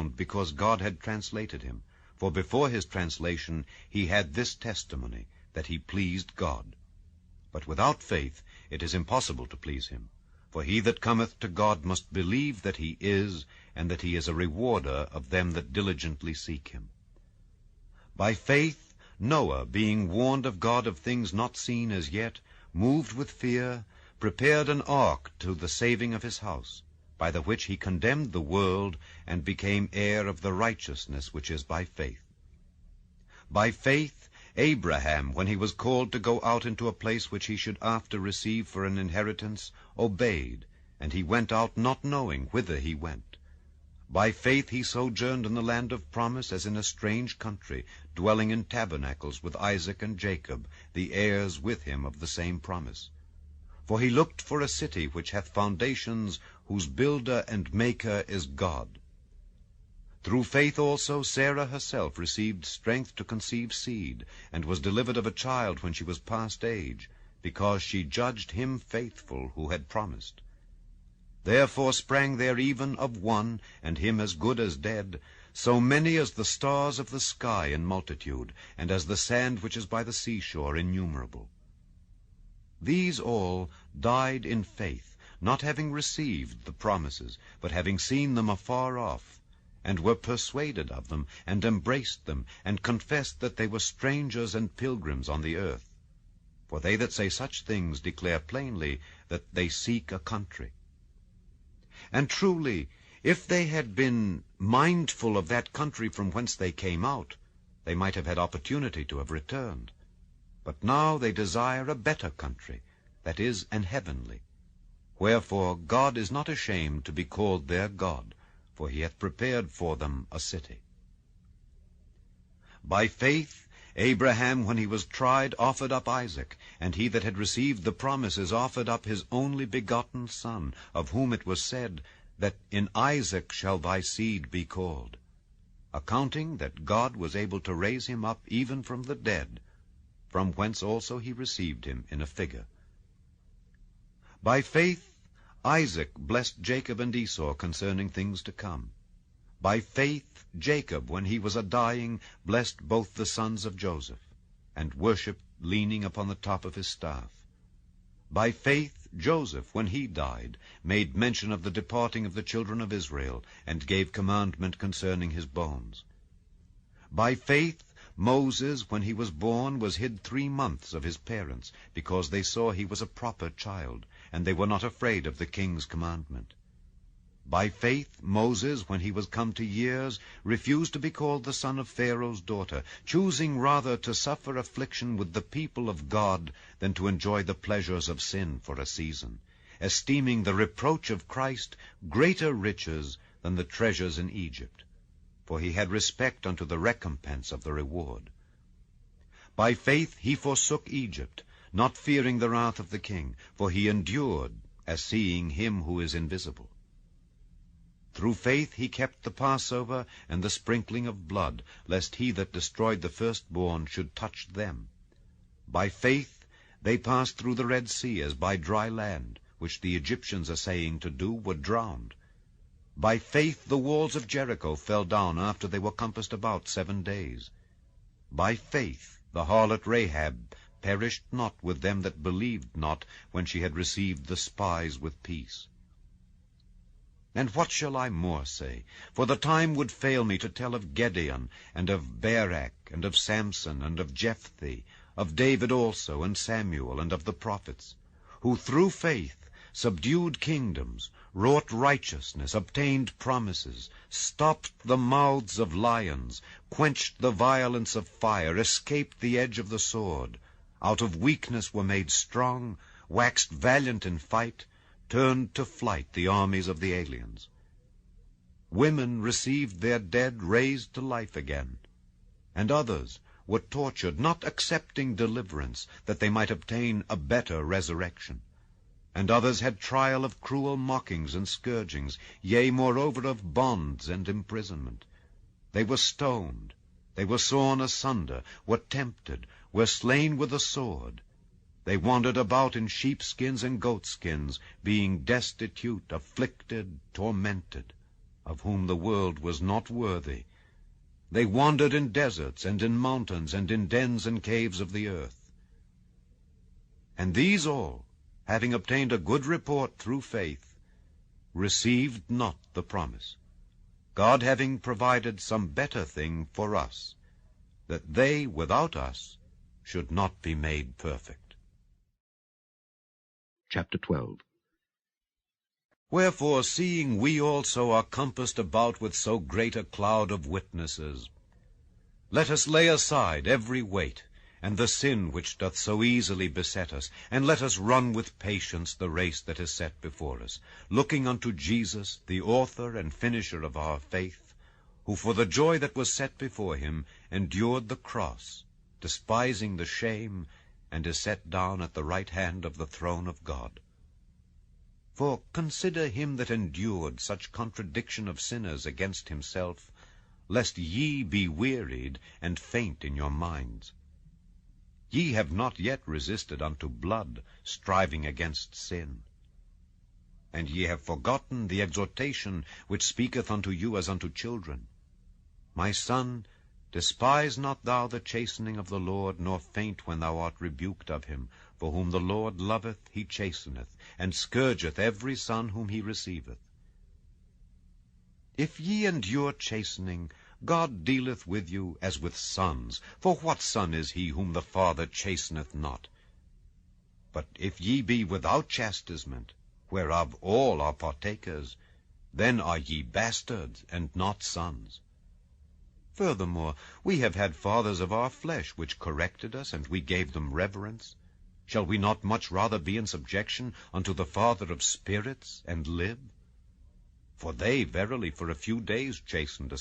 bound because God had translated him. For before his translation he had this testimony, that he pleased God. But without faith it is impossible to please him. For he that cometh to God must believe that he is, and that he is a rewarder of them that diligently seek him. By faith Noah, being warned of God of things not seen as yet, moved with fear, prepared an ark to the saving of his house, by the which he condemned the world, and became heir of the righteousness which is by faith. By faith Abraham, when he was called to go out into a place which he should after receive for an inheritance, obeyed, and he went out not knowing whither he went. By faith he sojourned in the land of promise as in a strange country, dwelling in tabernacles with Isaac and Jacob, the heirs with him of the same promise. For he looked for a city which hath foundations, whose builder and maker is God. Through faith also Sarah herself received strength to conceive seed, and was delivered of a child when she was past age, because she judged him faithful who had promised. Therefore sprang there even of one, and him as good as dead, so many as the stars of the sky in multitude, and as the sand which is by the seashore innumerable. These all died in faith, not having received the promises, but having seen them afar off, and were persuaded of them, and embraced them, and confessed that they were strangers and pilgrims on the earth. For they that say such things declare plainly that they seek a country. And truly, if they had been mindful of that country from whence they came out, they might have had opportunity to have returned. But now they desire a better country, that is, an heavenly. Wherefore God is not ashamed to be called their God, for he hath prepared for them a city. By faith Abraham, when he was tried, offered up Isaac, and he that had received the promises offered up his only begotten son, of whom it was said, that in Isaac shall thy seed be called, accounting that God was able to raise him up even from the dead, from whence also he received him in a figure. By faith Isaac blessed Jacob and Esau concerning things to come. By faith Jacob, when he was a-dying, blessed both the sons of Joseph, and worshipped leaning upon the top of his staff. By faith Joseph, when he died, made mention of the departing of the children of Israel, and gave commandment concerning his bones. By faith Moses, when he was born, was hid 3 months of his parents, because they saw he was a proper child, and they were not afraid of the king's commandment. By faith Moses, when he was come to years, refused to be called the son of Pharaoh's daughter, choosing rather to suffer affliction with the people of God than to enjoy the pleasures of sin for a season, esteeming the reproach of Christ greater riches than the treasures in Egypt, for he had respect unto the recompense of the reward. By faith he forsook Egypt, not fearing the wrath of the king, for he endured, as seeing him who is invisible. Through faith he kept the Passover and the sprinkling of blood, lest he that destroyed the firstborn should touch them. By faith they passed through the Red Sea as by dry land, which the Egyptians assaying to do were drowned. By faith the walls of Jericho fell down after they were compassed about 7 days. By faith the harlot Rahab perished not with them that believed not, when she had received the spies with peace. And what shall I more say? For the time would fail me to tell of Gedeon, and of Barak, and of Samson, and of Jephthah, of David also, and Samuel, and of the prophets, who through faith subdued kingdoms, wrought righteousness, obtained promises, stopped the mouths of lions, quenched the violence of fire, escaped the edge of the sword, out of weakness were made strong, waxed valiant in fight, turned to flight the armies of the aliens. Women received their dead raised to life again, and others were tortured, not accepting deliverance, that they might obtain a better resurrection. And others had trial of cruel mockings and scourgings, yea, moreover, of bonds and imprisonment. They were stoned, they were sawn asunder, were tempted, were slain with the sword. They wandered about in sheepskins and goatskins, being destitute, afflicted, tormented, of whom the world was not worthy. They wandered in deserts and in mountains and in dens and caves of the earth. And these all, having obtained a good report through faith, received not the promise, God having provided some better thing for us, that they without us should not be made perfect. Chapter 12. Wherefore, seeing we also are compassed about with so great a cloud of witnesses, let us lay aside every weight, and the sin which doth so easily beset us, and let us run with patience the race that is set before us, looking unto Jesus, the author and finisher of our faith, who for the joy that was set before him endured the cross, despising the shame, and is set down at the right hand of the throne of God. For consider him that endured such contradiction of sinners against himself, lest ye be wearied and faint in your minds. Ye have not yet resisted unto blood, striving against sin. And ye have forgotten the exhortation which speaketh unto you as unto children. My son, despise not thou the chastening of the Lord, nor faint when thou art rebuked of him. For whom the Lord loveth, he chasteneth, and scourgeth every son whom he receiveth. If ye endure chastening, God dealeth with you as with sons. For what son is he whom the Father chasteneth not? But if ye be without chastisement, whereof all are partakers, then are ye bastards, and not sons. Furthermore, we have had fathers of our flesh, which corrected us, and we gave them reverence. Shall we not much rather be in subjection unto the Father of spirits, and live? For they verily for a few days chastened us